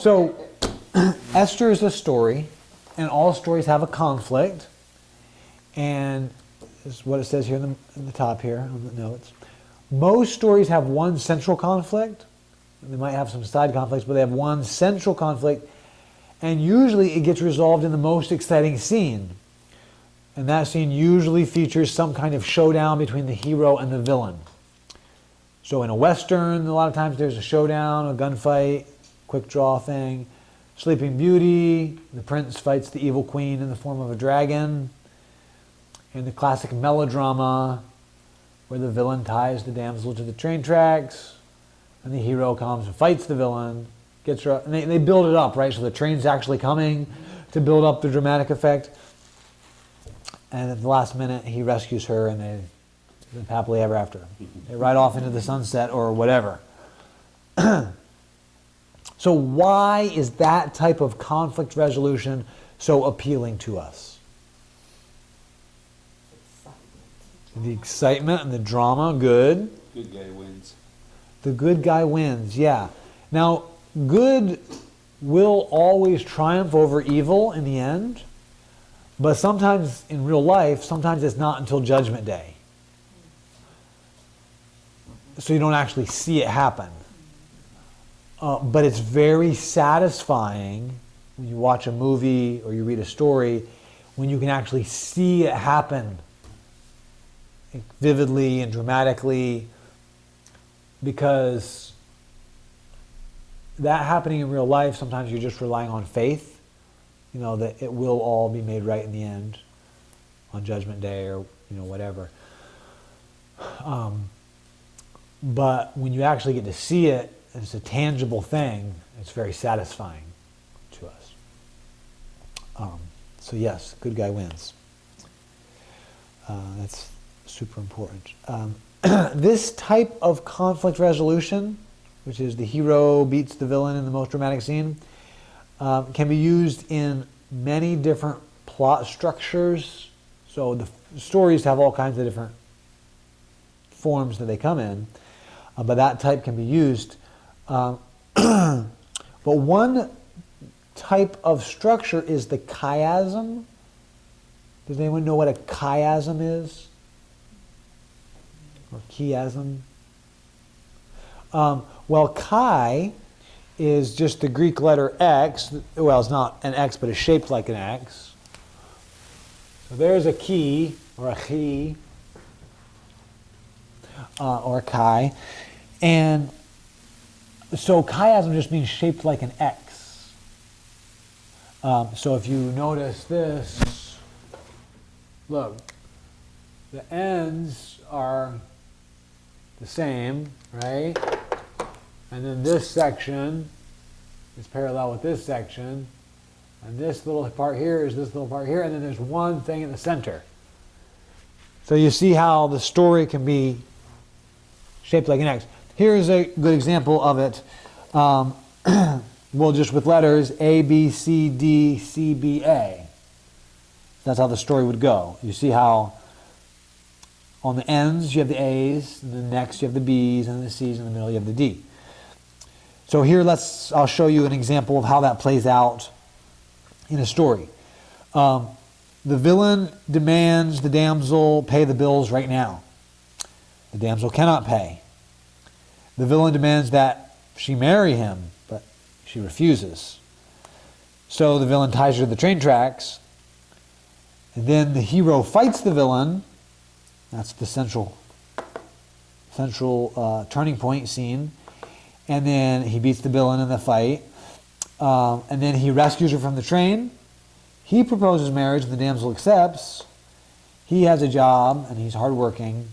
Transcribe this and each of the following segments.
So Esther is a story, and all stories have a conflict. And this is what it says here in the top here on the notes. Most stories have one central conflict. They might have some side conflicts, but they have one central conflict. And usually it gets resolved in the most exciting scene. And that scene usually features some kind of showdown between the hero and the villain. So in a Western, a lot of times there's a showdown, a gunfight, quick draw thing. Sleeping Beauty, the prince fights the evil queen in the form of a dragon. In the classic melodrama, where the villain ties the damsel to the train tracks, and the hero comes and fights the villain, gets her, and they build it up, right? So the train's actually coming to build up the dramatic effect. And at the last minute, he rescues her, and they live happily ever after. They ride off into the sunset or whatever. So why is that type of conflict resolution so appealing to us? The excitement and the drama, good. Good guy wins. The good guy wins, yeah. Now, good will always triumph over evil in the end, but sometimes in real life, sometimes it's not until Judgment Day. So you don't actually see it happen. But it's very satisfying when you watch a movie or you read a story, when you can actually see it happen vividly and dramatically, because that happening in real life, sometimes you're just relying on faith, you know, that it will all be made right in the end on Judgment Day or, you know, whatever. But when you actually get to see it, and it's a tangible thing, it's very satisfying to us. So yes, good guy wins. That's super important. This type of conflict resolution, which is the hero beats the villain in the most dramatic scene, can be used in many different plot structures. So the stories have all kinds of different forms that they come in, but that type can be used. But one type of structure is the chiasm. Does anyone know what a chiasm is? Or chiasm? Well, chi is just the Greek letter X. Well, it's not an X, but it's shaped like an X. So there's a chi, or a chi, or a chi. And so chiasm just means shaped like an X. So if you notice this, look, the ends are the same, right? And then this section is parallel with this section, and this little part here is this little part here, and then there's one thing in the center. So you see how the story can be shaped like an X. Here's a good example of it. Well, just with letters A, B, C, D, C, B, A. That's how the story would go. You see how on the ends you have the A's, and then next you have the B's, and the C's, and in the middle you have the D. So here I'll show you an example of how that plays out in a story. The villain demands the damsel pay the bills right now. The damsel cannot pay. The villain demands that she marry him, but she refuses. So the villain ties her to the train tracks, and then the hero fights the villain. That's the central turning point scene. And then he beats the villain in the fight. And then he rescues her from the train. He proposes marriage, and the damsel accepts. He has a job, and he's hardworking,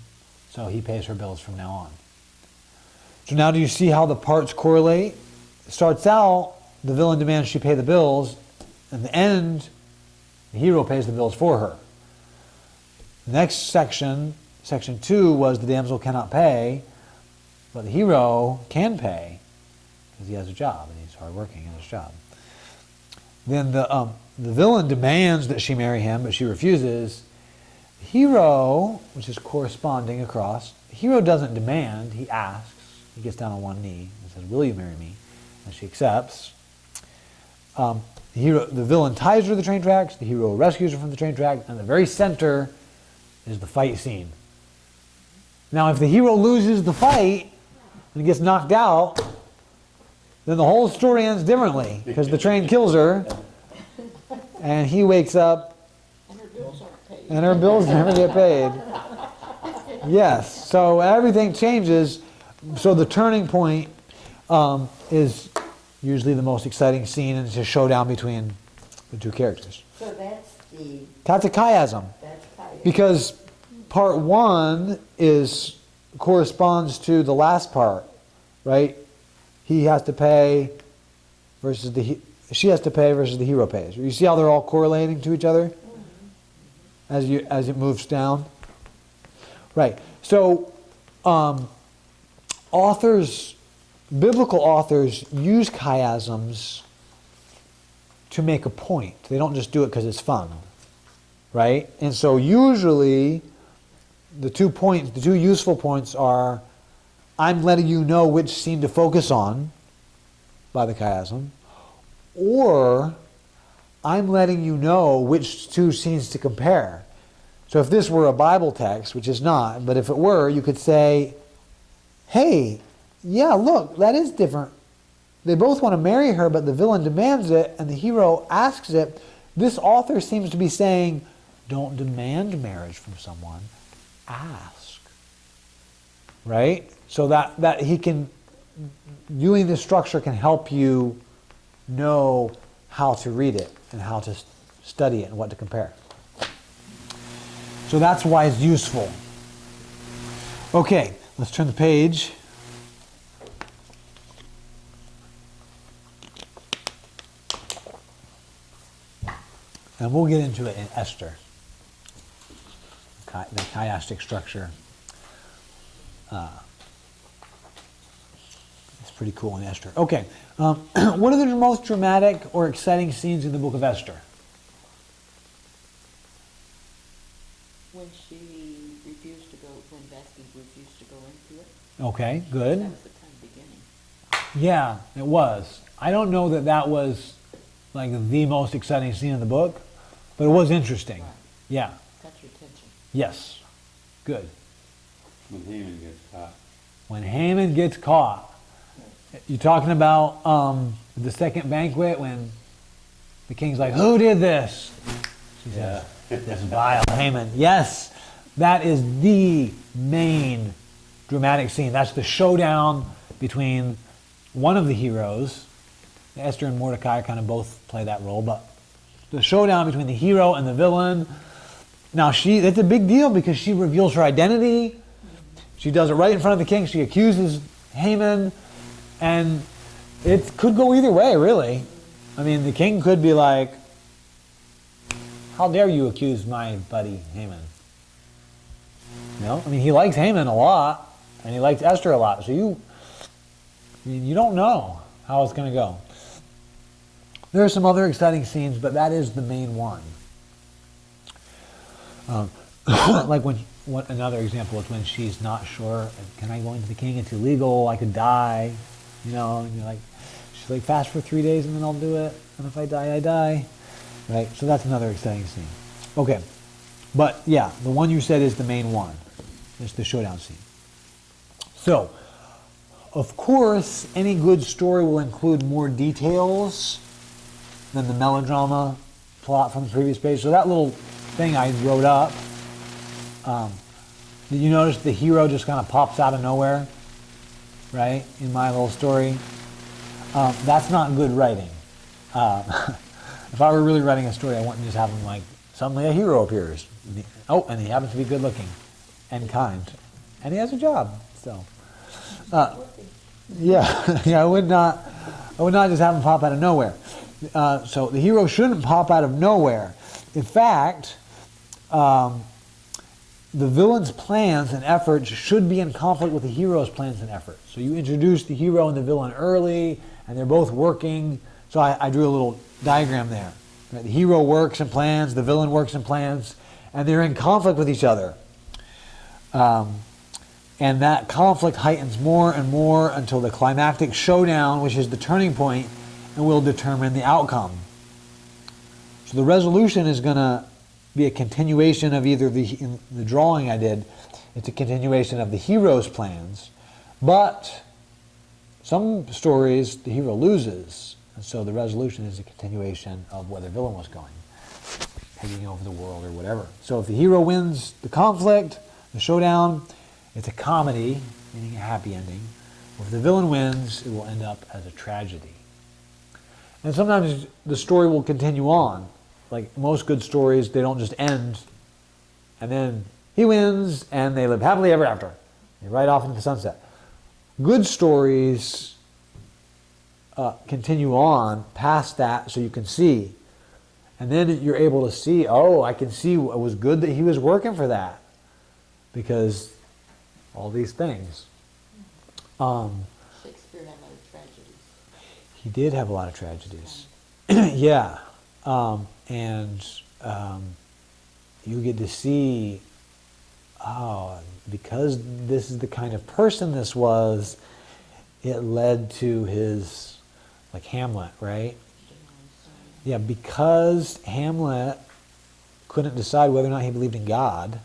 so he pays her bills from now on. So now do you see how the parts correlate? It starts out, the villain demands she pay the bills. In the end, the hero pays the bills for her. The next section, section 2, was the damsel cannot pay, but the hero can pay because he has a job and he's hardworking in his job. Then the villain demands that she marry him, but she refuses. The hero, which is corresponding across, the hero doesn't demand, he asks. He gets down on one knee and says, "Will you marry me?" And she accepts. The villain ties her to the train tracks, the hero rescues her from the train tracks, and the very center is the fight scene. Now, if the hero loses the fight and gets knocked out, then the whole story ends differently, because the train kills her, and he wakes up, And her bills aren't paid. and her bills never get paid. Yes, so everything changes. So the turning point is usually the most exciting scene, and it's a showdown between the two characters. So That's a chiasm, because part one corresponds to the last part, right? He has to pay versus she has to pay versus the hero pays. You see how they're all correlating to each other as it moves down, right? So biblical authors use chiasms to make a point. They don't just do it because it's fun, right? And so usually the two useful points are, I'm letting you know which scene to focus on by the chiasm, or I'm letting you know which two scenes to compare. So if this were a Bible text, which is not, but if it were, you could say, hey, yeah, look, that is different. They both want to marry her, but the villain demands it, and the hero asks it. This author seems to be saying, don't demand marriage from someone, ask. Right? So that he can, viewing this structure can help you know how to read it and how to study it and what to compare. So that's why it's useful. Okay, let's turn the page. And we'll get into it in Esther, the chiastic structure. It's pretty cool in Esther. Okay, what are the most dramatic or exciting scenes in the book of Esther? When she refused to go, when Vasky refused to go into it. Okay, good. That was the kind of beginning. Yeah, it was. I don't know that was like the most exciting scene in the book, but it was interesting. Right. Yeah. Got your attention. Yes. Good. When Haman gets caught. When Haman gets caught. You talking about the second banquet when the king's like, who did this? She says, this vile Haman. Yes, that is the main dramatic scene. That's the showdown between one of the heroes. Esther and Mordecai kind of both play that role, but the showdown between the hero and the villain. Now, it's a big deal because she reveals her identity. She does it right in front of the king. She accuses Haman, and it could go either way, really. I mean, the king could be like, how dare you accuse my buddy Haman? You know, I mean, he likes Haman a lot, and he likes Esther a lot. So you don't know how it's going to go. There are some other exciting scenes, but that is the main one. Like another example is when she's not sure, can I go into the king? It's illegal. I could die. You know, and you're like, she's like, fast for 3 days and then I'll do it. And if I die, I die. Right? So that's another exciting scene. Okay. But yeah, the one you said is the main one. It's the showdown scene. So, of course, any good story will include more details than the melodrama plot from the previous page. So that little thing I wrote up, did you notice the hero just kind of pops out of nowhere? Right? In my little story. That's not good writing. If I were really writing a story, I wouldn't just have him like, suddenly a hero appears. And he happens to be good looking and kind. And he has a job. So, I would not just have him pop out of nowhere. So the hero shouldn't pop out of nowhere. In fact, the villain's plans and efforts should be in conflict with the hero's plans and efforts. So you introduce the hero and the villain early, and they're both working. So I drew a little diagram there. Right? The hero works and plans, the villain works and plans, and they're in conflict with each other. And that conflict heightens more and more until the climactic showdown, which is the turning point, and will determine the outcome. So the resolution is going to be a continuation of either in the drawing I did, it's a continuation of the hero's plans, but some stories the hero loses, and so the resolution is a continuation of where the villain was going, taking over the world or whatever. So if the hero wins the conflict, the showdown, it's a comedy, meaning a happy ending. If the villain wins, it will end up as a tragedy. And sometimes the story will continue on. Like most good stories, they don't just end and then he wins and they live happily ever after. They ride off into the sunset. Good stories continue on past that so you can see. And then you're able to see, oh, I can see it was good that he was working for that. Because all these things. Shakespeare had a lot of tragedies. He did have a lot of tragedies. Yeah. And you get to see, oh, because this is the kind of person this was, it led to his, like Hamlet, right? Yeah, because Hamlet couldn't decide whether or not he believed in God,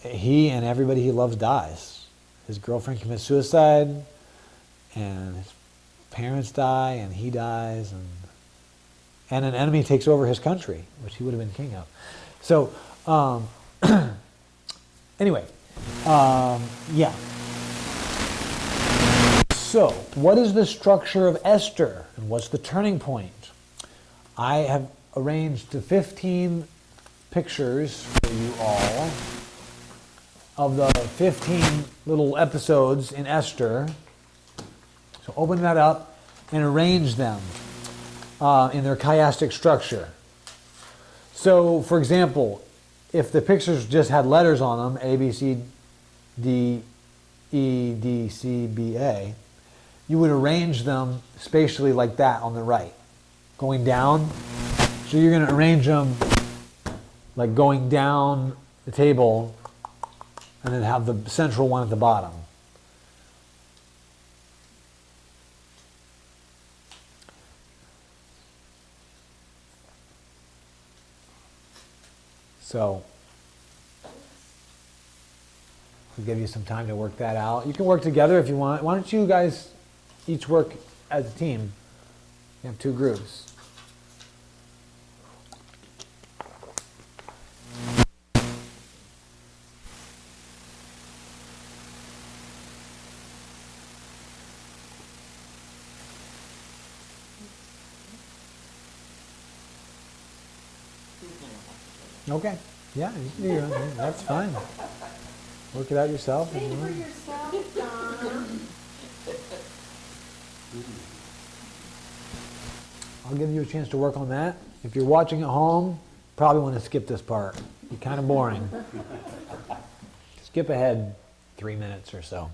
he and everybody he loves dies. His girlfriend commits suicide, and his parents die, and he dies, and an enemy takes over his country, which he would have been king of. So, anyway, yeah. So, what is the structure of Esther, and what's the turning point? I have arranged 15 pictures for you all of the 15 little episodes in Esther. So open that up and arrange them in their chiastic structure. So, for example, if the pictures just had letters on them, A, B, C, D, E, D, C, B, A, you would arrange them spatially like that on the right, going down. So you're going to arrange them like going down the table and then have the central one at the bottom. So, we'll give you some time to work that out. You can work together if you want. Why don't you guys each work as a team? You have 2 groups. Okay. Yeah, you can do your own thing. That's fine. Work it out yourself. Speak for yourself, Donna. I'll give you a chance to work on that. If you're watching at home, probably want to skip this part. It's kind of boring. Skip ahead 3 minutes or so.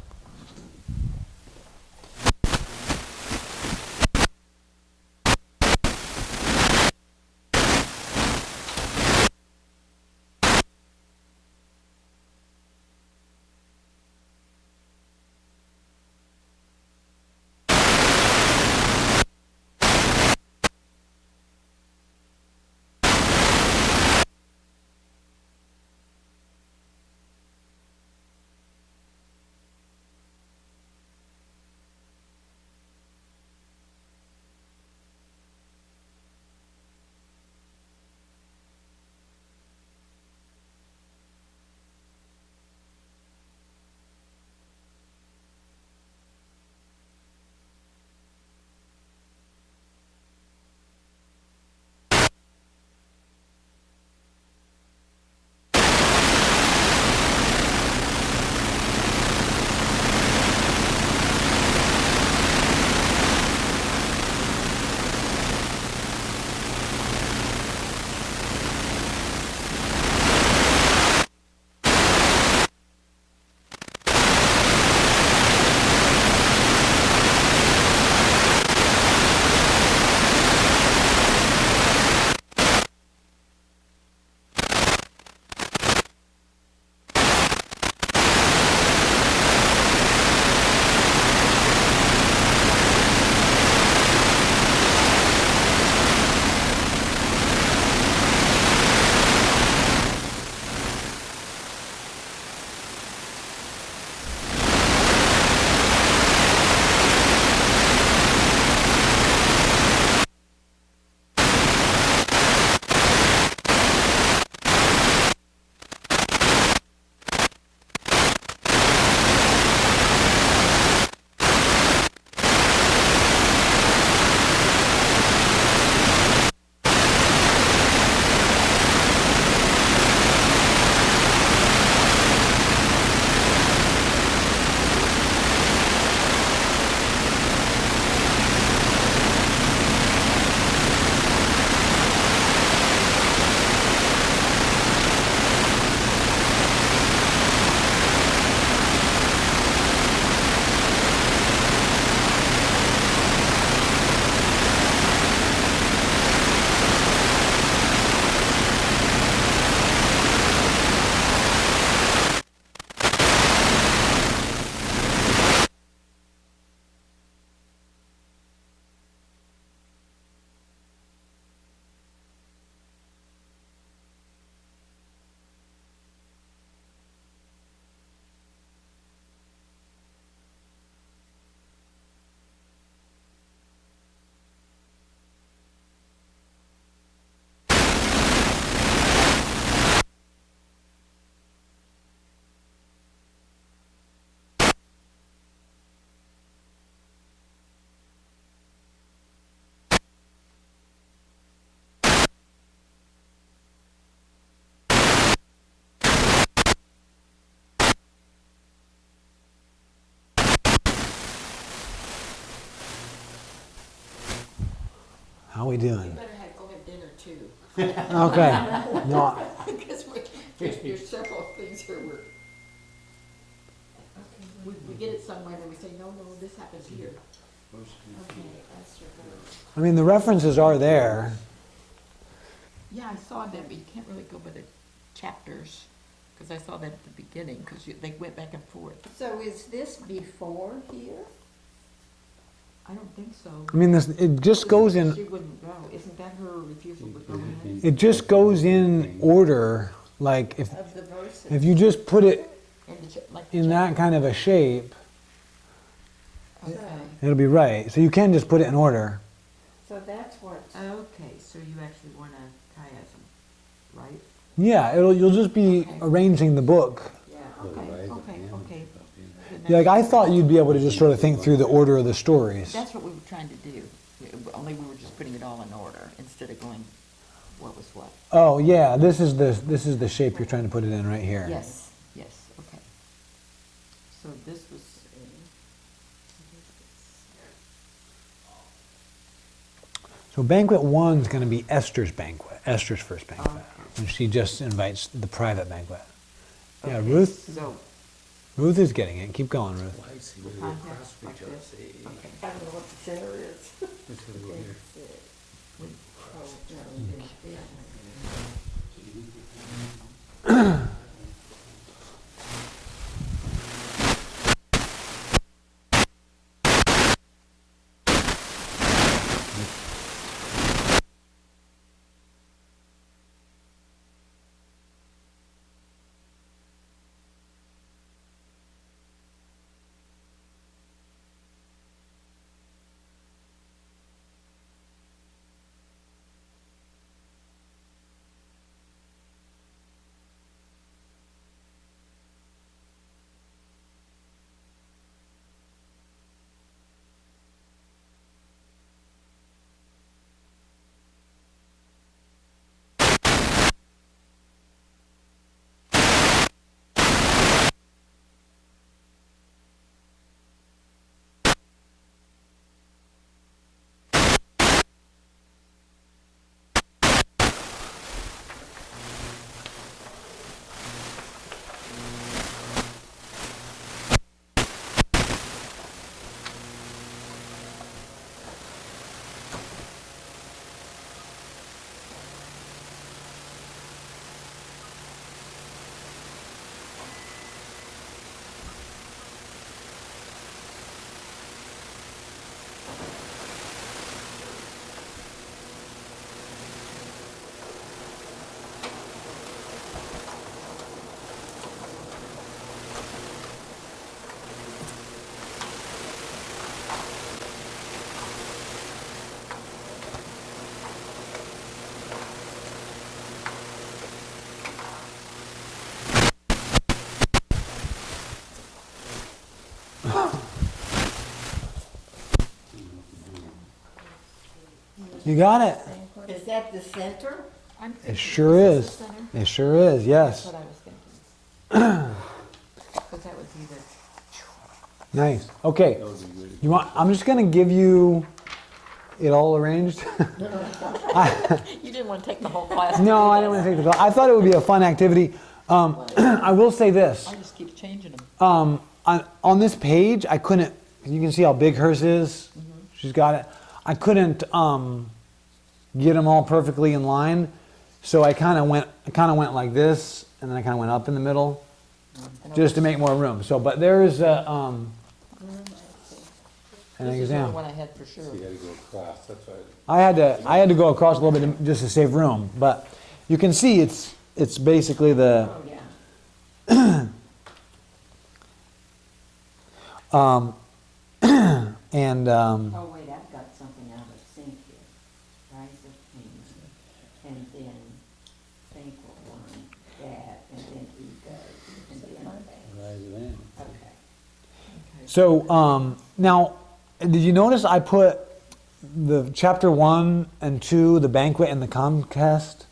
How we You doing? better go have dinner too. Okay. No, Because there's several things here where we get it somewhere and we say, no, this happens here. Okay, Esther goes. I mean, the references are there. Yeah, I saw that, but you can't really go by the chapters, because I saw that at the beginning, because they went back and forth. So is this before here? I don't think so. I mean, it just goes She in, wouldn't go. Isn't that her refusal to go in? it just goes in order. Like Of the verses? if you just put it Like in that kind of a shape, Okay. it'll be right. So you can just put it in order. So that's what, Okay, so you actually want a chiasm, right? Yeah, you'll just be Okay. arranging the book. yeah. Okay. Yeah, like I thought you'd be able to just sort of think through the order of the stories. That's what we were trying to do. Only we were just putting it all in order instead of going, what was what? Oh yeah, this is the shape you're trying to put it in right here. Yes, okay. So this was. So banquet 1's going to be Esther's banquet, Esther's first banquet, when she just invites the private banquet. Yeah, Okay, Ruth So, Ruth is getting it. Keep going, Ruth. I see. context like this. Okay. I don't know what the center is. This is over here. You got it. Is that the center? I'm It thinking sure this is. the center. It sure is. That's Yes. what I was thinking. Because that would be the. Nice. Okay. That would be good. You want? I'm just going to give you it all arranged. You didn't want to take the whole class. No, I didn't want to take the class. I thought it would be a fun activity. I will say this. I just keep changing them. On this page, I couldn't. You can see how big hers is. She's got it. I couldn't get them all perfectly in line, so I kind of went like this, and then I kind of went up in the middle, just to make more room. So, but there's an This is the only example. one I had for sure. So you gotta go across, that's right. I had to go across a little bit just to save room, but you can see it's basically the. Oh, yeah. And Oh, wait, I've got something out of sync here. Rise of Kings, and then thankful one, that, and then ego, and then that. Rise of Anne. Okay. so now, did you notice I put the chapter 1 and 2, the banquet and the conquest,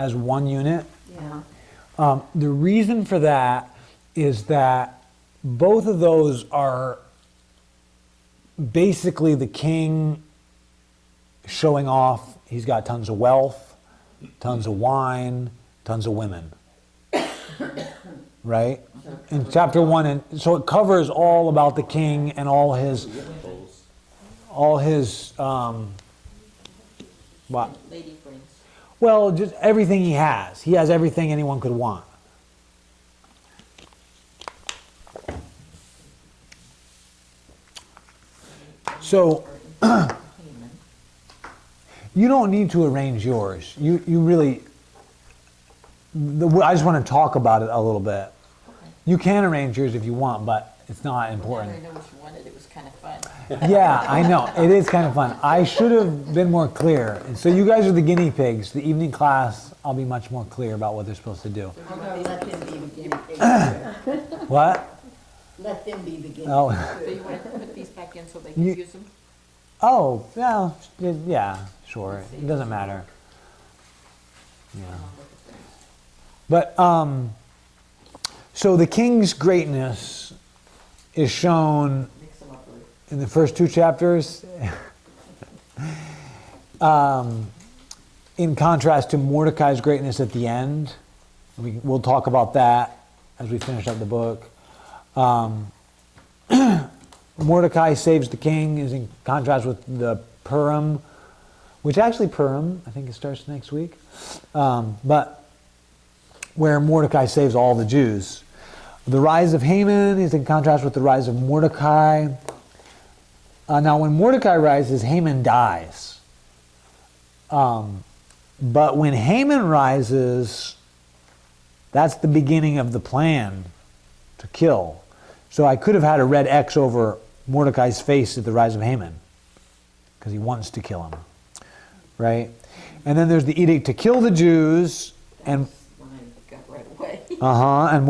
as one unit? Yeah. The reason for that is that both of those are basically the king showing off. He's got tons of wealth, tons of wine, tons of women. Right? In chapter 1, and so it covers all about the king and all his what? Lady friends. Well, just everything he has. He has everything anyone could want. So you don't need to arrange yours. You really. I just want to talk about it a little bit. You can arrange yours if you want, but it's not I important. already know what you wanted, it was kind of fun. Yeah, I know. It is kind of fun. I should have been more clear. And so you guys are the guinea pigs. The evening class, I'll be much more clear about what they're supposed to do. I'm gonna let them be the guinea pigs. What? Let them be the guinea Oh, So you want to put these back in so they can You- use them? oh, yeah, sure. It doesn't matter. Yeah. But, so the king's greatness is shown Mix them up. in the first 2 chapters, in contrast to Mordecai's greatness at the end. We'll talk about that as we finish up the book. Mordecai saves the king is in contrast with the Purim, which actually Purim, I think it starts next week, but where Mordecai saves all the Jews. The rise of Haman is in contrast with the rise of Mordecai. Now, when Mordecai rises, Haman dies. But when Haman rises, that's the beginning of the plan to kill. So I could have had a red X over Mordecai's face at the rise of Haman, because he wants to kill him. Right? And then there's the edict to kill the Jews, and Mine got right away. and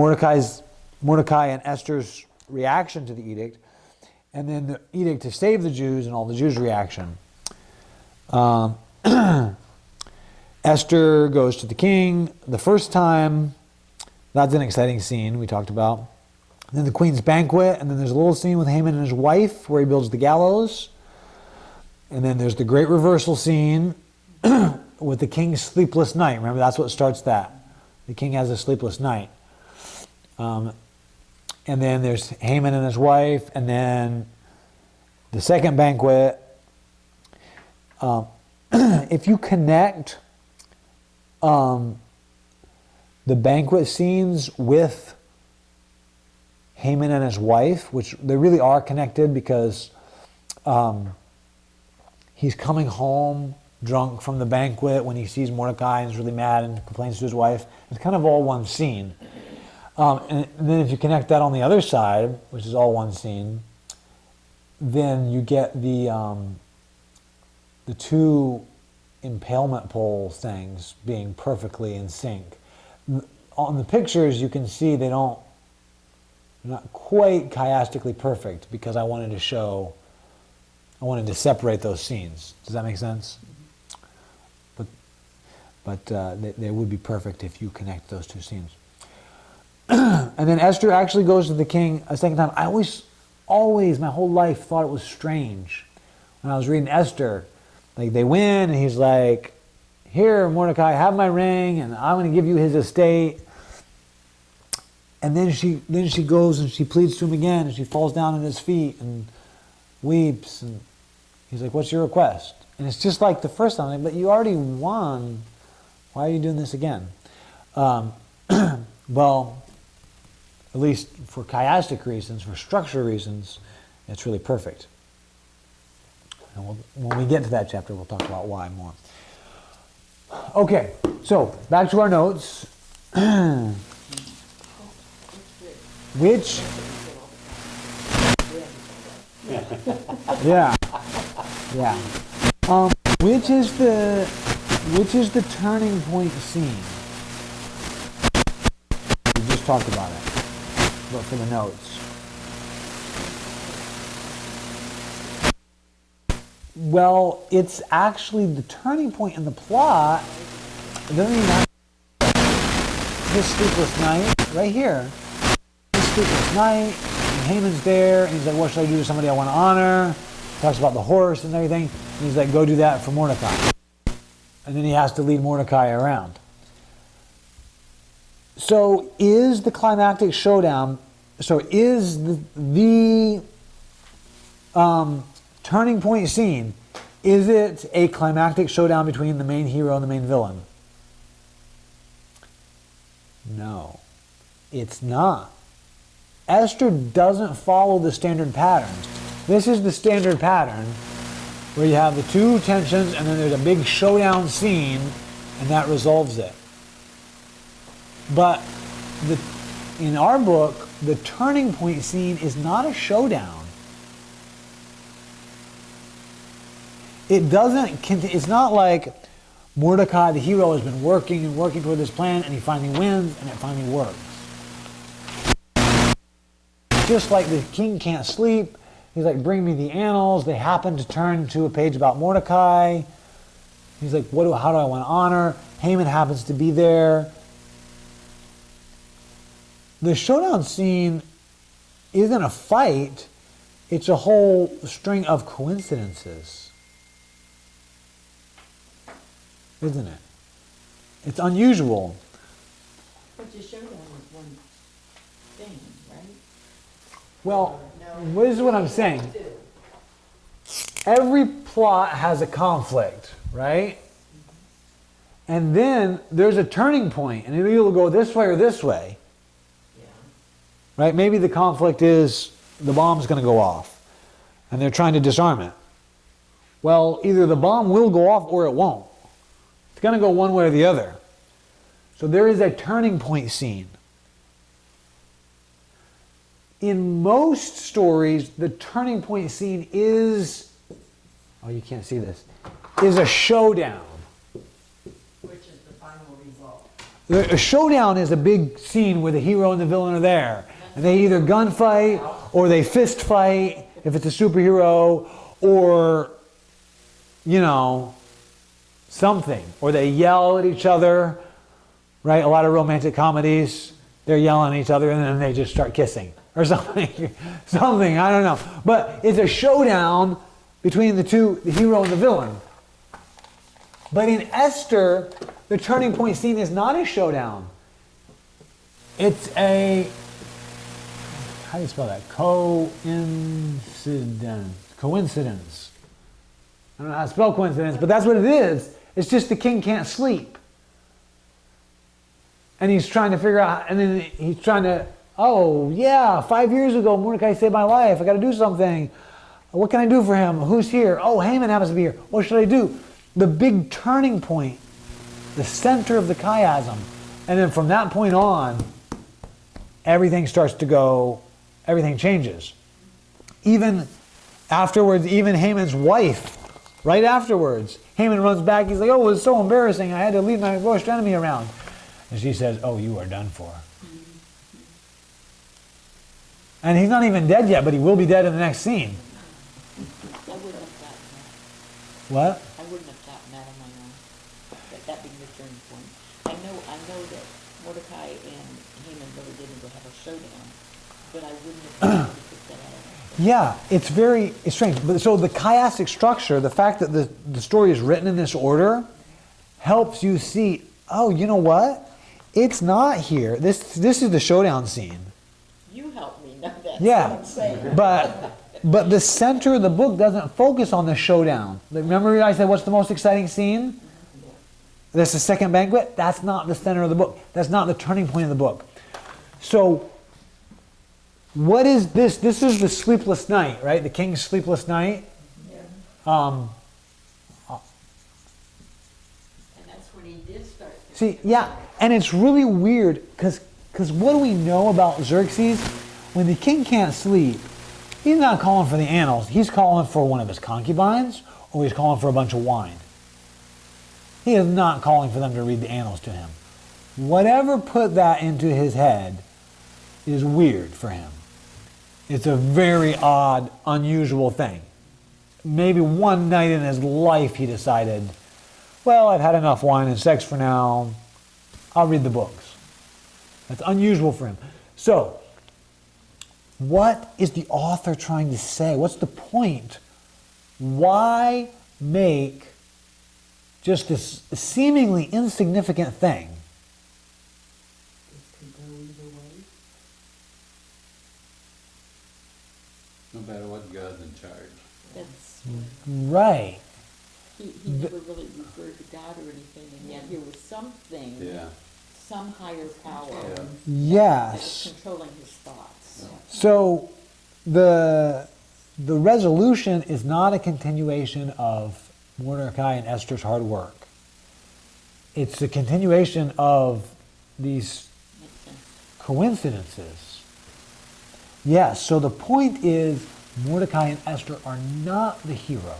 Mordecai and Esther's reaction to the edict, and then the edict to save the Jews and all the Jews' reaction. Esther goes to the king the first time. That's an exciting scene we talked about. Then the queen's banquet, and then there's a little scene with Haman and his wife where he builds the gallows. And then there's the great reversal scene with the king's sleepless night. Remember, that's what starts that. The king has a sleepless night. And then there's Haman and his wife, and then the second banquet. If you connect the banquet scenes with Haman and his wife, which they really are connected because he's coming home drunk from the banquet when he sees Mordecai and is really mad and complains to his wife. It's kind of all one scene. And then if you connect that on the other side, which is all one scene, then you get the 2 impalement pole things being perfectly in sync. On the pictures, you can see they're not quite chiastically perfect because I wanted to separate those scenes. Does that make sense? But they would be perfect if you connect those 2 scenes. And then Esther actually goes to the king a second time. I always, my whole life thought it was strange when I was reading Esther. Like, they win, and he's like, "Here, Mordecai, have my ring, and I'm going to give you his estate." And then she goes and she pleads to him again, and she falls down at his feet and weeps. And he's like, "What's your request?" And it's just like the first time, but you already won. Why are you doing this again? Well, at least for chiastic reasons, for structure reasons, it's really perfect. And when we get to that chapter, we'll talk about why more. Okay, so back to our notes. Which? Yeah. Which is the turning point scene? We just talked about it, but for the notes. Well, it's actually the turning point in the plot. It doesn't even have his sleepless night, right here. His sleepless night, and Haman's there, and he's like, "What should I do to somebody I want to honor?" Talks about the horse and everything. And he's like, go do that for Mordecai. And then he has to lead Mordecai around. So is the climactic showdown, so is the turning point scene, is it a climactic showdown between the main hero and the main villain? No, it's not. Esther doesn't follow the standard patterns. This is the standard pattern where you have the two tensions and then there's a big showdown scene and that resolves it. But in our book, the turning point scene is not a showdown. It's not like Mordecai, the hero, has been working and working toward this plan and he finally wins and it finally works. Just like the king can't sleep, he's like, bring me the annals. They happen to turn to a page about Mordecai. He's like, how do I want to honor? Haman happens to be there. The showdown scene isn't a fight, it's a whole string of coincidences. Isn't it? It's unusual. But the showdown is one thing, right? Well, this is what I'm saying. Every plot has a conflict, right? And then there's a turning point, and it'll either go this way or this way. Right? Maybe the conflict is the bomb's going to go off and they're trying to disarm it. Well, either the bomb will go off or it won't. It's going to go one way or the other. So there is a turning point scene. In most stories, the turning point scene is, oh, you can't see this, is a showdown. Which is the final result. A showdown is a big scene where the hero and the villain are there. And they either gunfight or they fist fight if it's a superhero, or, you know, something. Or they yell at each other, right? A lot of romantic comedies, they're yelling at each other and then they just start kissing or something. Something, I don't know. But it's a showdown between the two, the hero and the villain. But in Esther, the turning point scene is not a showdown. It's a, how do you spell that? Coincidence. I don't know how to spell coincidence, but that's what it is. It's just the king can't sleep. And he's trying to figure out, and then he's trying to, oh yeah, 5 years ago Mordecai saved my life. I got to do something. What can I do for him? Who's here? Oh, Haman happens to be here. What should I do? The big turning point, the center of the chiasm. And then from that point on, everything starts to go, everything changes. Even afterwards, even Haman's wife, right afterwards, Haman runs back. He's like, oh, it was so embarrassing. I had to leave my worst enemy around. And she says, oh, you are done for. And he's not even dead yet, but he will be dead in the next scene. I wouldn't have gotten that. What? I wouldn't have gotten that on my own. That being the turning point. I know that Mordecai and Haman really didn't go have a showdown, but I wouldn't have been able to pick that out. Yeah, it's strange. But so the chiastic structure, the fact that the story is written in this order, helps you see, oh, you know what? It's not here. This is the showdown scene. You helped me know that. Yeah, but the center of the book doesn't focus on the showdown. Remember I said, what's the most exciting scene? That's the second banquet. That's not the center of the book. That's not the turning point of the book. So, what is this? This is the sleepless night, right? The king's sleepless night. Yeah. And that's when he did start. See, yeah, and it's really weird because what do we know about Xerxes? When the king can't sleep, he's not calling for the annals. He's calling for one of his concubines, or he's calling for a bunch of wine. He is not calling for them to read the annals to him. Whatever put that into his head is weird for him. It's a very odd, unusual thing. Maybe one night in his life he decided, well, I've had enough wine and sex for now. I'll read the books. That's unusual for him. So, what is the author trying to say? What's the point? Why make just this seemingly insignificant thing This could go either way. No matter what, God's in charge. That's, right? he never really referred to God or anything, and yet here was something, Yeah. some higher power Yeah. that was Yes. controlling his thoughts. So the resolution is not a continuation of Mordecai and Esther's hard work. It's a continuation of these Makes sense. coincidences. Yes, so the point is Mordecai and Esther are not the heroes.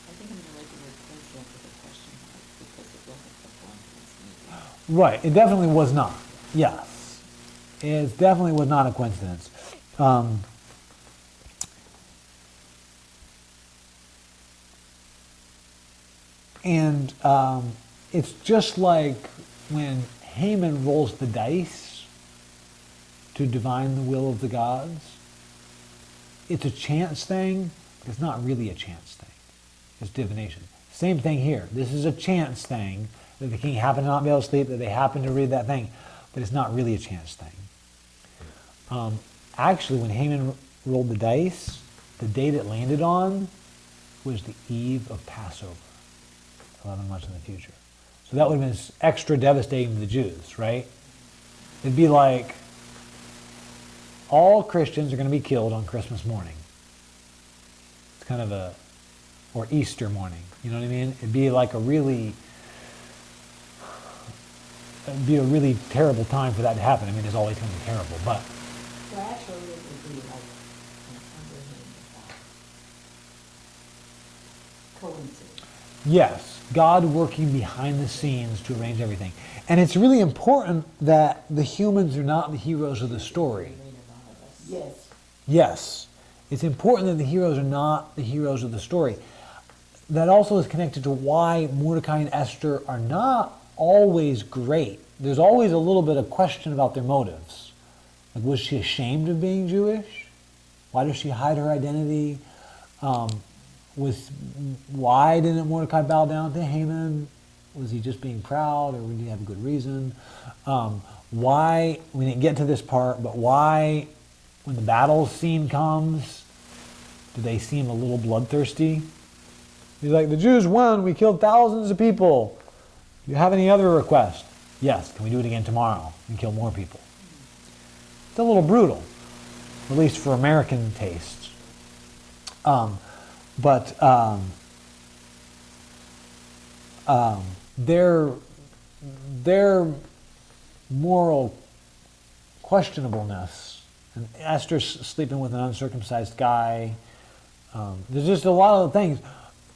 I think I'm gonna write the word coincidence with a question mark, because it wasn't the coincidence maybe. Right, it definitely was not. Yes, it definitely was not a coincidence. And it's just like when Haman rolls the dice to divine the will of the gods. It's a chance thing, but it's not really a chance thing. It's divination. Same thing here. This is a chance thing that the king happened to not be able to sleep, that they happened to read that thing, but it's not really a chance thing. Actually, when Haman rolled the dice, the date it landed on was the eve of Passover, 11 months in the future. So that would have been extra devastating to the Jews, right? It'd be like all Christians are going to be killed on Christmas morning. It's kind of a, or Easter morning, you know what I mean? It'd be like it'd be a really terrible time for that to happen. I mean, it's always going to be terrible, but So actually, it would be like an underhand coincidence. yes, God working behind the scenes to arrange everything. And it's really important that the humans are not the heroes of the story. Yes. Yes, it's important that the heroes are not the heroes of the story. That also is connected to why Mordecai and Esther are not always great. There's always a little bit of question about their motives. Like, was she ashamed of being Jewish? Why does she hide her identity? Why didn't Mordecai bow down to Haman? Was he just being proud, or did he have a good reason? Why, we didn't get to this part, but why, when the battle scene comes, do they seem a little bloodthirsty? He's like, the Jews won, we killed thousands of people. Do you have any other request? Yes, can we do it again tomorrow and kill more people? It's a little brutal, at least for American tastes. But their moral questionableness, and Esther's sleeping with an uncircumcised guy, there's just a lot of things.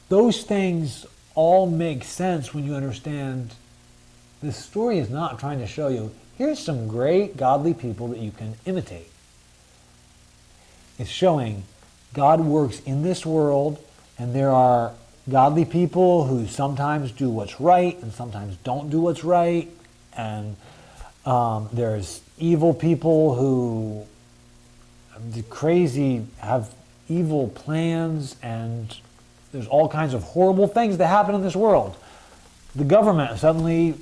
Those things all make sense when you understand this story is not trying to show you, here's some great godly people that you can imitate. It's showing God works in this world, and there are godly people who sometimes do what's right and sometimes don't do what's right, and there's evil people who have evil plans, and there's all kinds of horrible things that happen in this world. The government suddenly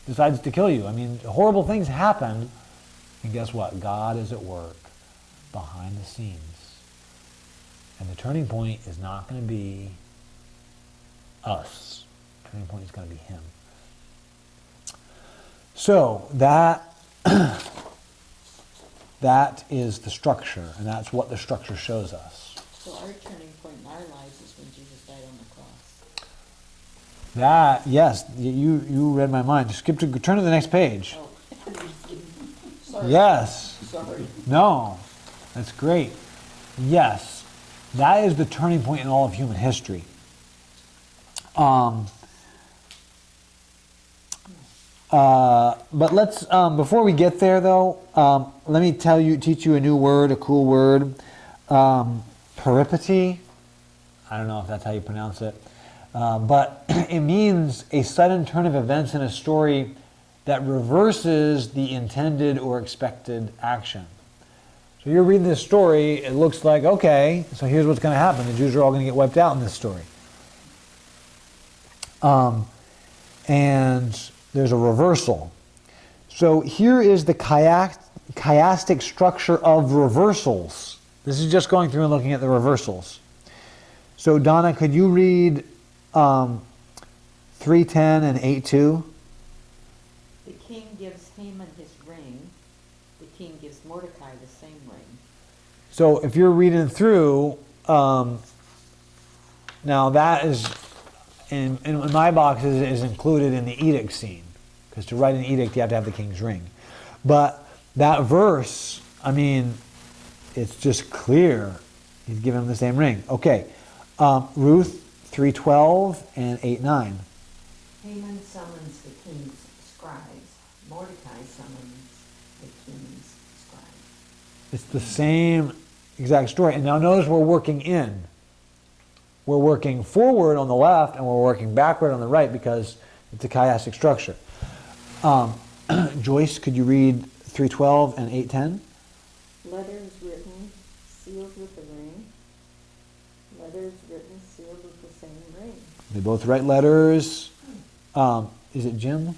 decides to kill you. I mean, horrible things happen, and guess what? God is at work behind the scenes. And the turning point is not going to be us. The turning point is going to be Him. So that is the structure, and that's what the structure shows us. So our turning point in our lives is when Jesus died on the cross. That, yes, you read my mind. Turn to the next page. Oh, I'm just kidding. Sorry. Yes. Sorry. No, that's great. Yes, that is the turning point in all of human history. But let's, before we get there though, let me teach you a new word, a cool word. Peripety. I don't know if that's how you pronounce it. But it means a sudden turn of events in a story that reverses the intended or expected action. So you're reading this story, it looks like, okay, so here's what's going to happen. The Jews are all going to get wiped out in this story. And there's a reversal. So here is the chiastic structure of reversals. This is just going through and looking at the reversals. So Donna, could you read 3:10 and 8:2? The king gives Haman his ring. The king gives Mordecai the same ring. So if you're reading through, now that is, in my boxes, is included in the edict scene. Because to write an edict, you have to have the king's ring. But that verse, I mean, it's just clear. He's giving him the same ring. Okay, Ruth 3:12 and 8:9. Haman summons the king's scribes. Mordecai summons the king's scribes. It's the same exact story. And now notice we're working in. We're working forward on the left and we're working backward on the right because it's a chiastic structure. Joyce, could you read 3:12 and 8:10? Letters written, sealed with the ring. Letters written, sealed with the same ring. They both write letters. Is it Jim?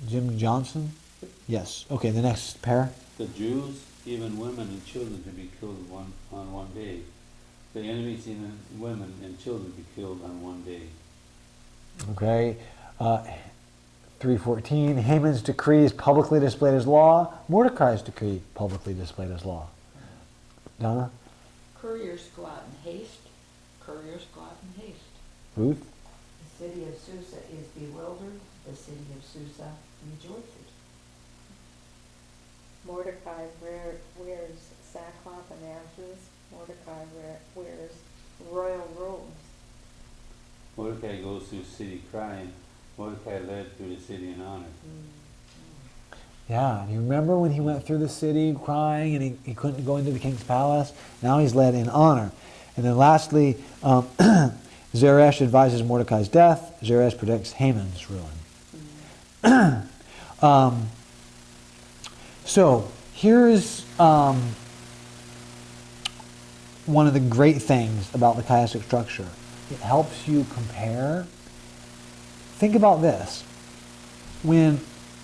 Jim Johnson? Yes. Okay, the next pair. The Jews, even women and children, to be killed on one day. The enemies, even women and children, to be killed on one day. Okay. 3:14. Haman's decree is publicly displayed as law. Mordecai's decree publicly displayed as law. Donna? Couriers go out in haste. Couriers go out in haste. Ruth? The city of Susa is bewildered. The city of Susa rejoices. Mordecai wears sackcloth and ashes. Mordecai wears royal robes. Mordecai goes through the city crying. Mordecai led through the city in honor. Yeah, and you remember when he went through the city crying and he couldn't go into the king's palace? Now he's led in honor. And then lastly, Zeresh advises Mordecai's death. Zeresh predicts Haman's ruin. So here's one of the great things about the chiastic structure. It helps you compare. Think about this. When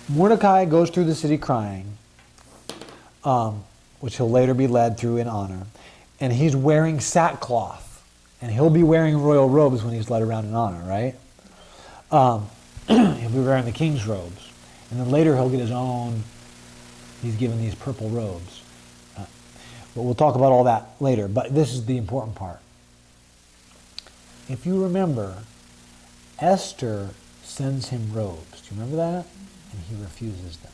Mordecai goes through the city crying, which he'll later be led through in honor, and he's wearing sackcloth, and he'll be wearing royal robes when he's led around in honor, right? He'll be wearing the king's robes. And then later he'll get his own, he's given these purple robes. But we'll talk about all that later. But this is the important part. If you remember, Esther sends him robes. Do you remember that? And he refuses them.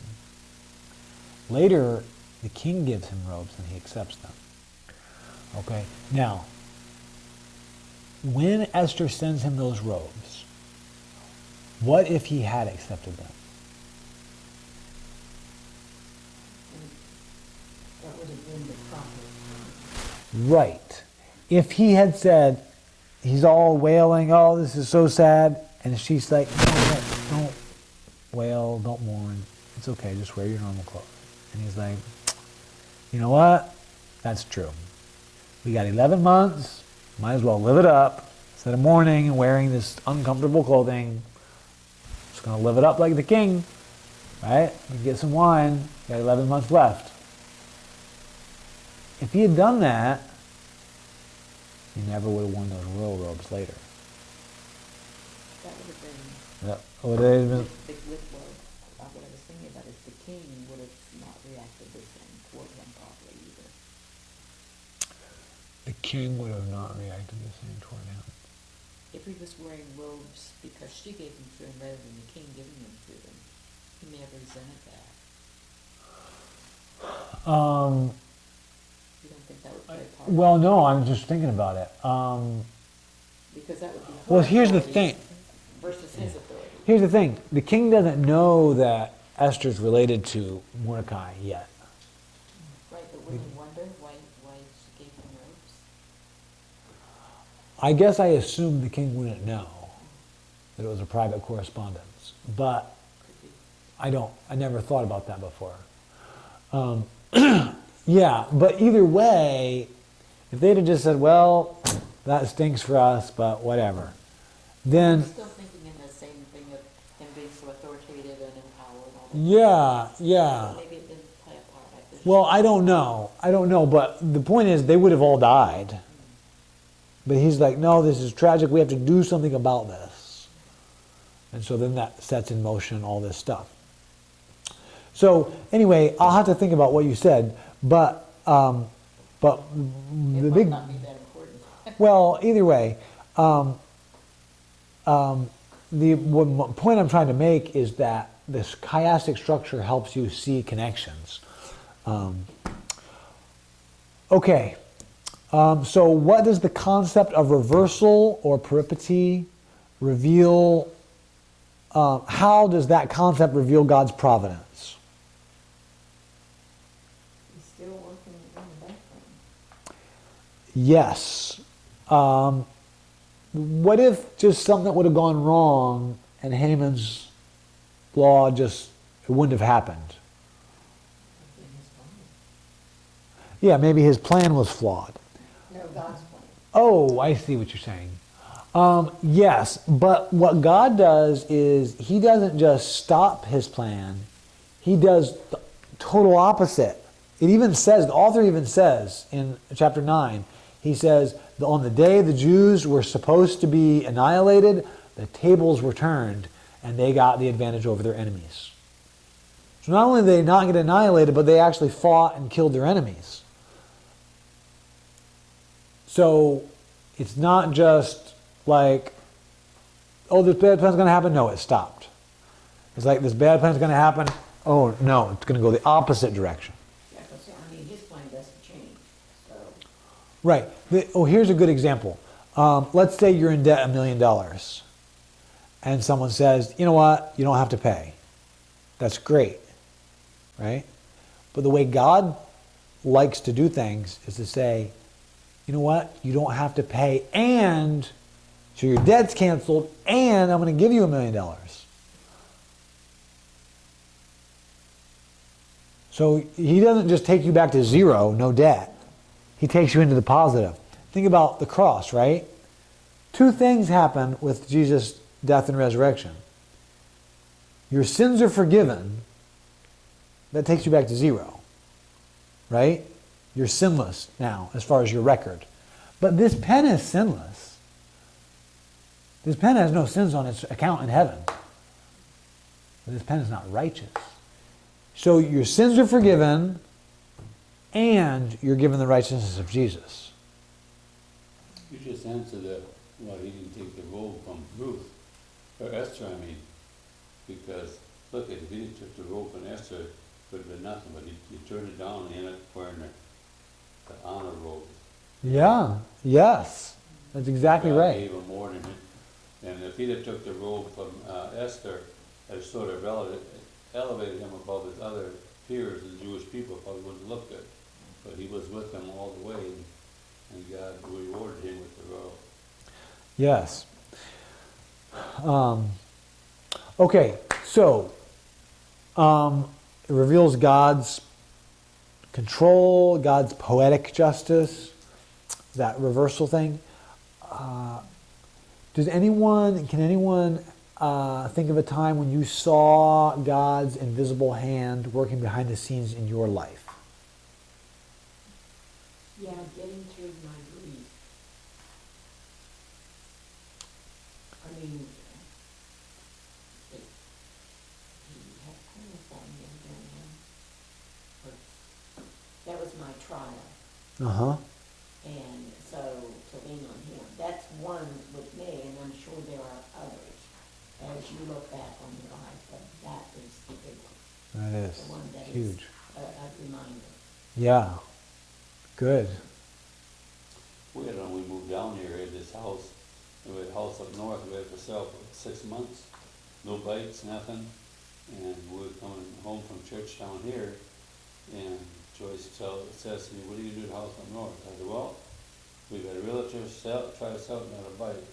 Later, the king gives him robes and he accepts them. Okay? Now, when Esther sends him those robes, what if he had accepted them? That would have been the proper. Right. If he had said, he's all wailing, oh, this is so sad, and she's like, no, don't wail, don't mourn. It's okay, just wear your normal clothes. And he's like, you know what? That's true. We got 11 months, might as well live it up. Instead of mourning and wearing this uncomfortable clothing, just going to live it up like the king, right? We can get some wine, got 11 months left. If he had done that, he never would have worn those royal robes later. That would have been, That would have been, what I was thinking about is the king would have not reacted the same toward him probably either. the king would have not reacted the same toward him. If he was wearing robes because she gave them to him rather than the king giving them to him, he may have resented that. You don't think that would play a part? Well, no, I'm just thinking about it. Because that would be her Well, here's the authority thing. versus his authority. Here's the thing. The king doesn't know that Esther's related to Mordecai yet. Right, but wouldn't he wonder why she gave him robes? I guess I assumed the king wouldn't know that it was a private correspondence, but Could be. I never thought about that before. Yeah, but either way, if they'd have just said, well, that stinks for us, but whatever, I'm then, still thinking in the same thing of him being so authoritative and empowered and all that. yeah, yeah. Maybe it didn't play a part. I just- Well, I don't know, but the point is they would have all died. But he's like, no, this is tragic. We have to do something about this. And so then that sets in motion all this stuff. So anyway, I'll have to think about what you said, but It the might big, not be that important. well, either way, the point I'm trying to make is that this chiastic structure helps you see connections. Okay, so what does the concept of reversal or peripety reveal? How does that concept reveal God's providence? He's still working in the background. Yes. What if just something would have gone wrong and Haman's law just it wouldn't have happened? Yeah, maybe his plan was flawed. No, God's plan. Oh, I see what you're saying. Yes, but what God does is he doesn't just stop his plan. He does the total opposite. It even says, the author even says in chapter 9, he says, on the day the Jews were supposed to be annihilated, the tables were turned and they got the advantage over their enemies. So not only did they not get annihilated, but they actually fought and killed their enemies. So it's not just like, oh, this bad plan's going to happen. No, it stopped. It's like this bad plan's going to happen. Oh, no, it's going to go the opposite direction. Yeah, 'cause, I mean, his plan doesn't change, so. Right. Here's a good example. Let's say you're in debt $1 million. And someone says, you know what? You don't have to pay. That's great. Right? But the way God likes to do things is to say, you know what? You don't have to pay, and so your debt's canceled, and I'm going to give you $1 million. So he doesn't just take you back to zero, no debt. He takes you into the positive. Think about the cross, right? Two things happen with Jesus' death and resurrection. Your sins are forgiven. That takes you back to zero, right? You're sinless now as far as your record. But this pen is sinless. This pen has no sins on its account in heaven. This pen is not righteous. So your sins are forgiven and you're given the righteousness of Jesus. You just answered that, why he didn't take the robe from Ruth, or Esther, I mean, because, look, if he took the robe from Esther, it would have been nothing, but he turned it down and he ended up wearing the honor robe. Yeah, yes. That's exactly God right. gave him more than him. And if he'd have took the robe from Esther, it sort of elevated him above his other peers, the Jewish people, probably wouldn't look good. But he was with them all the way, and God rewarded him with the robe. Yes. Okay, so it reveals God's control, God's poetic justice, that reversal thing. Can anyone think of a time when you saw God's invisible hand working behind the scenes in your life? Yeah, getting through my grief. I mean, I don't know if that may have been him, but that was my trial. Uh-huh. And so to lean on him, that's one with me, and I'm sure there are others. As you look back on your life, but that is the big one. That is The one that is huge. a reminder. Yeah. Good. We had, when we moved down here, we had this house, and we had a house up north, we had it for sale for 6 months, no bites, nothing. And we were coming home from church down here, and Joyce says to me, what are you gonna do with the house up north? I said, well, we've got a realtor try to sell it, not a bite.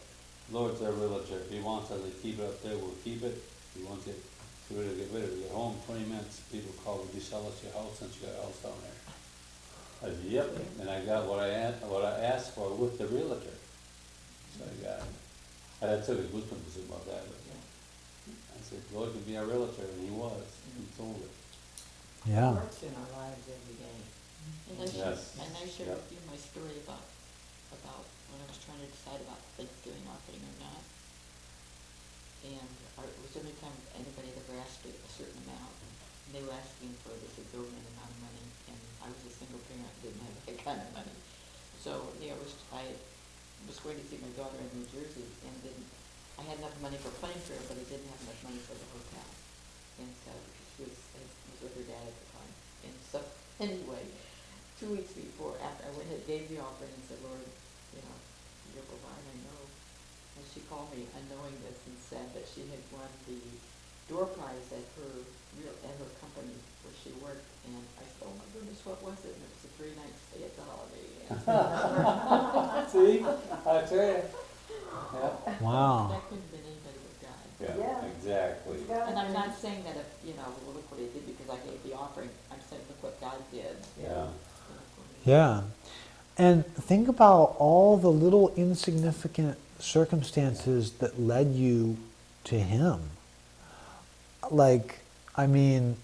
Lord's our realtor. If he wants us to keep it up there, we'll keep it. If he wants it, get rid of it. We get home, 20 minutes, people call, would you sell us your house since you got a house down there? I said, yep, and I got what I asked for with the realtor. So I got it. I had took a goosebumps about that, but I said, Lord can be our realtor, and he was, he told it. Yeah. Works in our lives every day. And Yes. I shared Yep. with you my story about when I was trying to decide about Thanksgiving offering or not. And it was every time anybody had ever asked me a certain amount, and they were asking for this exorbitant amount of money, and I was a single parent, didn't have that kind of money. So, I was going to see my daughter in New Jersey, and I had enough money for plane fare, but I didn't have enough money for the hotel. And so I was with her dad at the time. And so, anyway, 2 weeks before, after I went and gave the offering and said, Lord, you're providing, I know. And she called me unknowing this and said that she had won the door prize at her company where she worked. And I said, oh my goodness, what was it? And it was a 3-night stay at the Holiday Inn. See, I tell you. Yeah, Wow. That couldn't have been anybody but God. yeah, Yeah. exactly. God And I'm knows. not saying that well, look what he did because I gave the offering. I'm saying, look what God did. Yeah. Yeah. And think about all the little insignificant circumstances that led you to him. Like, I mean,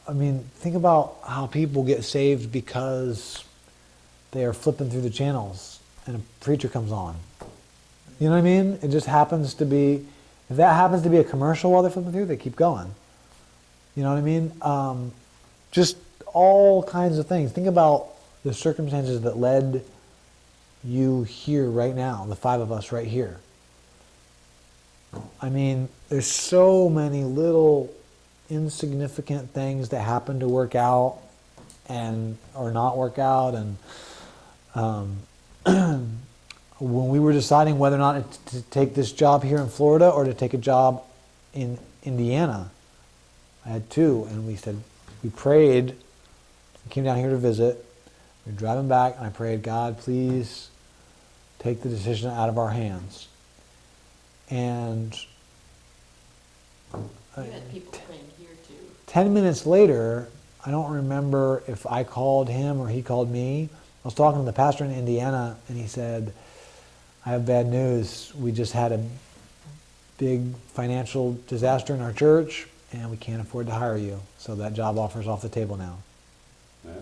think about how people get saved because they are flipping through the channels and a preacher comes on. You know what I mean? It just happens to be, if that happens to be a commercial while they're flipping through, they keep going. You know what I mean? Just all kinds of things. Think about the circumstances that led you here right now, the 5 of us right here. I mean, there's so many little insignificant things that happen to work out or not work out. And when we were deciding whether or not to take this job here in Florida or to take a job in Indiana, I had 2, and we prayed, we came down here to visit, we were driving back, and I prayed, God, please take the decision out of our hands. And You had people praying here too. 10 minutes later, I don't remember if I called him or he called me. I was talking to the pastor in Indiana, and he said, I have bad news. We just had a big financial disaster in our church, and we can't afford to hire you. So that job offer is off the table now. Yeah.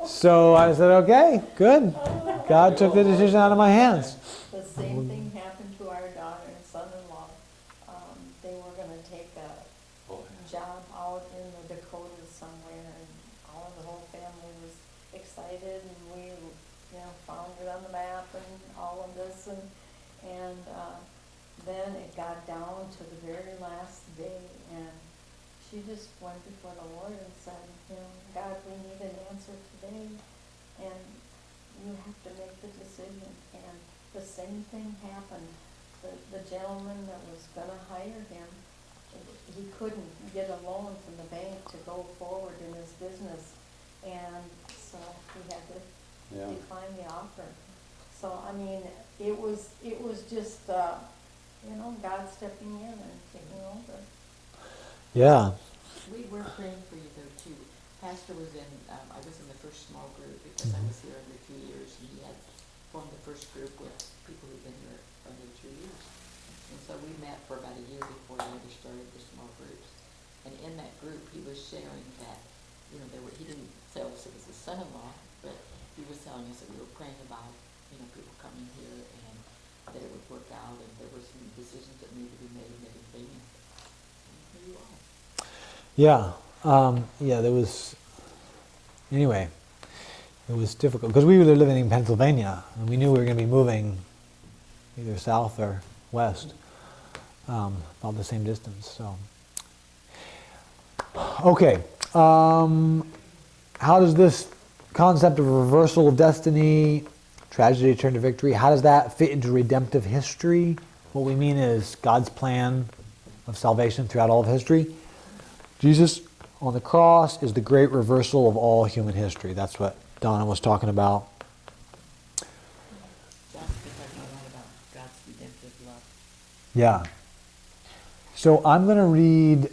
So I said, okay, good. God took the decision out of my hands. The same thing happened to our daughter and son-in-law. They were gonna take a Oh, job out in the Dakotas somewhere, and the whole family was excited, and we, found it on the map and all of this, and then it got down to the very last day, and she just went before the Lord and said, God, we need an answer today, and you have to make the decision. And the same thing happened. The gentleman that was gonna hire him, he couldn't get a loan from the bank to go forward in his business, and so he had to decline the offer. So, I mean, it was just, God stepping in and taking over. Yeah. We were praying for you though too. Pastor was I was in the first small group because I was here under 2 years, and he had formed the first group with people who'd been here under 2 years. And so we met for about a year before we ever started the small groups. And in that group, he was sharing that, he didn't tell us it was his son-in-law, but he was telling us that we were praying about, people coming here and that it would work out, and there were some decisions that needed to be made and everything. And here you are. Yeah. There was, anyway, it was difficult because we were living in Pennsylvania, and we knew we were going to be moving either south or west, about the same distance. So, okay, how does this concept of reversal of destiny, tragedy turned to victory, how does that fit into redemptive history? What we mean is God's plan of salvation throughout all of history. Jesus on the cross is the great reversal of all human history. That's what Donna was talking about. John's been talking a lot about God's redemptive love. Yeah. So I'm going to read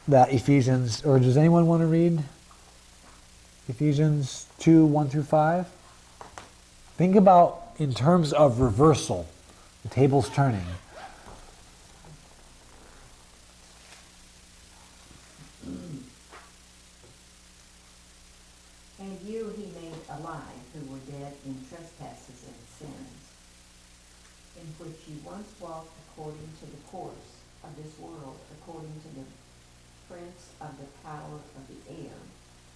that Ephesians, or does anyone want to read Ephesians 2, 1 through 5? Think about in terms of reversal, the table's turning. And you he made alive who were dead in trespasses and sins, in which you once walked according to the course of this world, according to the prince of the power of the air,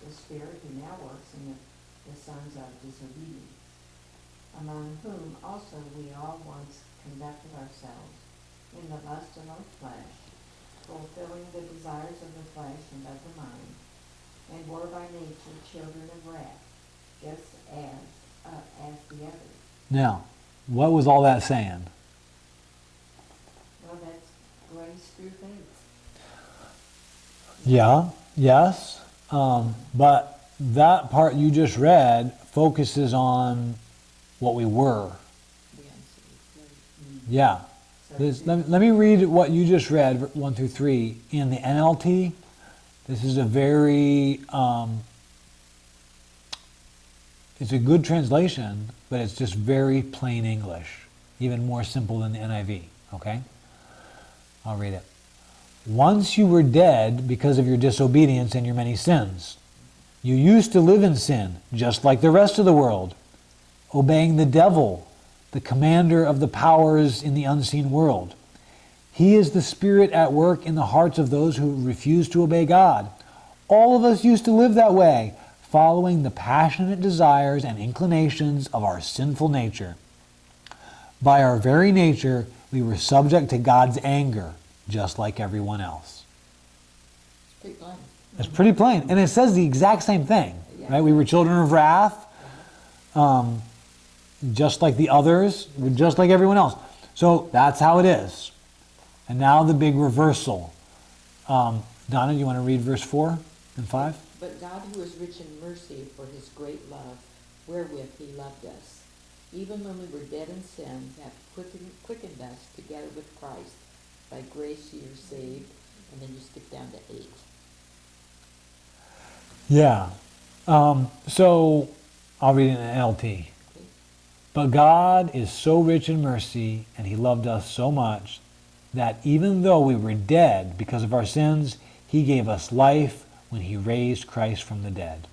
the spirit who now works in the sons of disobedience, among whom also we all once conducted ourselves in the lust of our flesh, fulfilling the desires of the flesh and of the mind, and were by nature children of wrath, just as the others. Now, what was all that saying? Well, that's grace through faith. Yeah, yes. But that part you just read focuses on what we were. The unsaved, right? Yeah. Let me read what you just read, 1 through 3, in the NLT. This is a very, it's a good translation, but it's just very plain English, even more simple than the NIV, okay? I'll read it. Once you were dead because of your disobedience and your many sins. You used to live in sin, just like the rest of the world, obeying the devil, the commander of the powers in the unseen world. He is the spirit at work in the hearts of those who refuse to obey God. All of us used to live that way, following the passionate desires and inclinations of our sinful nature. By our very nature, we were subject to God's anger, just like everyone else. It's pretty plain. It's pretty plain. And it says the exact same thing, right? We were children of wrath, just like the others, just like everyone else. So that's how it is. And now the big reversal. Donna, do you want to read verse 4 and 5? But God, who is rich in mercy for his great love, wherewith he loved us, even when we were dead in sins, hath quickened us together with Christ. By grace ye are saved. And then you skip down to 8. Yeah. So I'll read it in NLT. Okay? But God is so rich in mercy, and he loved us so much, that even though we were dead because of our sins, he gave us life when he raised Christ from the dead.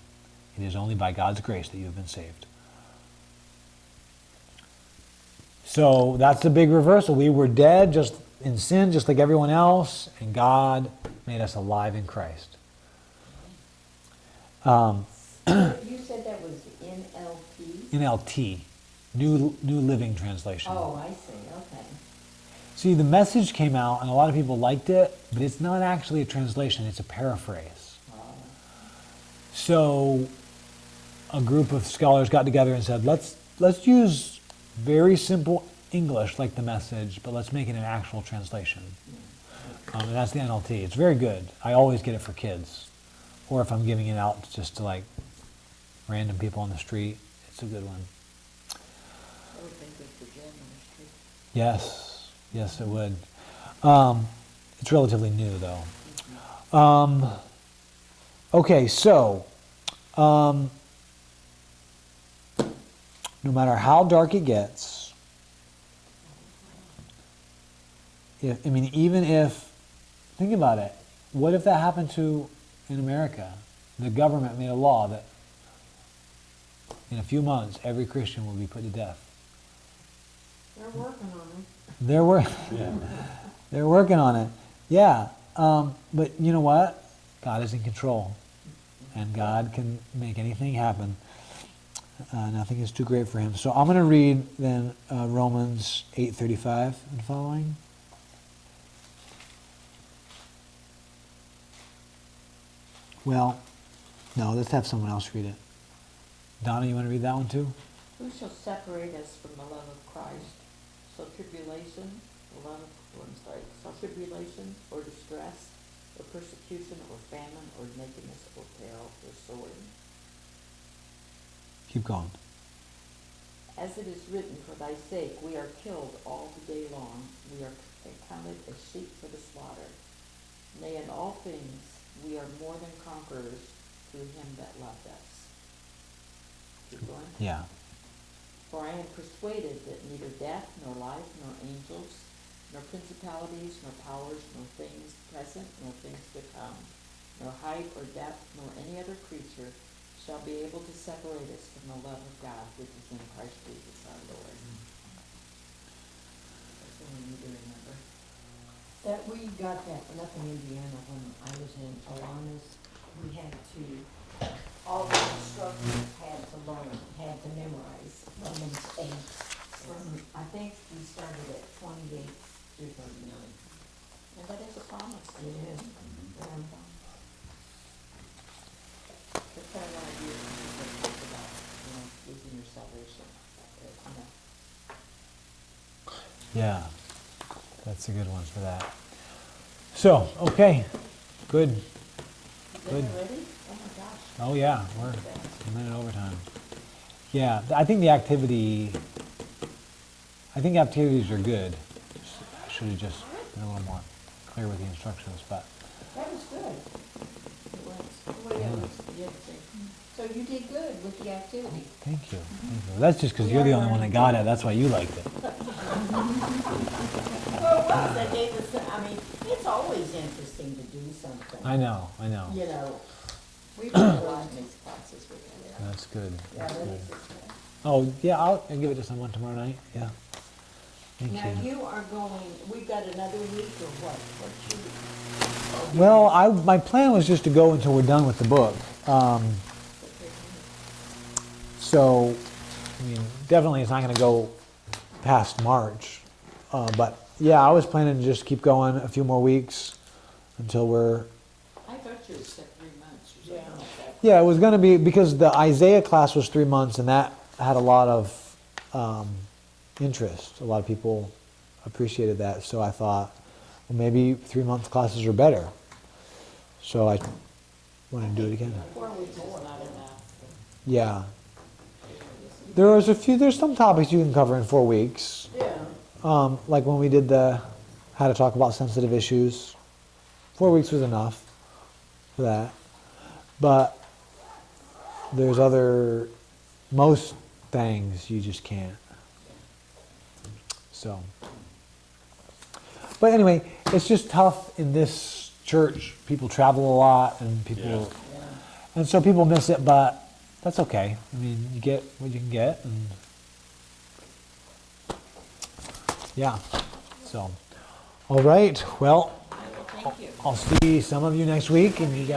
It is only by God's grace that you have been saved. So that's the big reversal. We were dead just in sin, just like everyone else, and God made us alive in Christ. You said that was NLP? NLT, New Living Translation. Oh, I see, okay. See, the Message came out, and a lot of people liked it, but it's not actually a translation, it's a paraphrase. Oh. So a group of scholars got together and said, let's use very simple English like the Message, but let's make it an actual translation. And that's the NLT. It's very good. I always get it for kids. Or if I'm giving it out just to like random people on the street, it's a good one. I would think of the gem on the street. Yes, yes it would. It's relatively new though. Okay, so no matter how dark it gets, even if, think about it, what if that happened in America? The government made a law that in a few months every Christian will be put to death. They're working on it. They're working on it. Yeah, but you know what? God is in control, and God can make anything happen. Nothing is too great for him. So I'm going to read then Romans 8:35 and following. Well, no, let's have someone else read it. Donna, you want to read that one too? Who shall separate us from the love of Christ? Shall tribulation, or distress, or persecution, or famine, or nakedness, or peril, or sword? Keep going. As it is written, for thy sake we are killed all the day long. We are counted as sheep for the slaughter. Nay, in all things, we are more than conquerors through him that loved us. Keep going. Yeah. For I am persuaded that neither death, nor life, nor angels, nor principalities, nor powers, nor things present, nor things to come, nor height or depth, nor any other creature shall be able to separate us from the love of God which is in Christ Jesus our Lord. That's what we need to remember. That we got that up in Indiana when I was in Alanis. We had to, all the instructors had to learn, had to memorize Romans 8. From, I think we started at 28 through 39. And that is a promise. It is. That's kind of one of you talk about, losing your salvation. Yeah. That's a good one for that. So, okay. Good. Good. Ready? Oh my gosh. Oh yeah, we're a minute overtime. Yeah, I think the activities are good. I should have just been a little more clear with the instructions, but That was good. It was. What else? You had to say, So you did good with the activity. thank you. That's just because you're the only one that got it. That's why you liked it. Well, it was, they gave us, I mean, it's always interesting to do something. I know. You know, we've done a lot of these classes with you. That's good. yeah, That's that good. is good. Oh yeah, I'll give it to someone tomorrow night. Yeah. Thank Now, you. you are going, we've got another week or what? What you? Well, my plan was just to go until we're done with the book. So, I mean, definitely it's not going to go past March. But yeah, I was planning to just keep going a few more weeks until we're. I thought you had said 3 months or something like that. Yeah, it was going to be because the Isaiah class was 3 months, and that had a lot of interest. A lot of people appreciated that, so I thought, well, maybe 3 month classes are better. So I wanted to do it again. 4 weeks is not enough. Yeah. There's some topics you can cover in 4 weeks. Yeah. Like when we did how to talk about sensitive issues. 4 weeks was enough for that. But there's most things you just can't. So. But anyway, it's just tough in this church. People travel a lot and people, and so people miss it, but that's okay. I mean, you get what you can get, and yeah. So, all right. Well, Thank you. I'll see some of you next week, and you guys.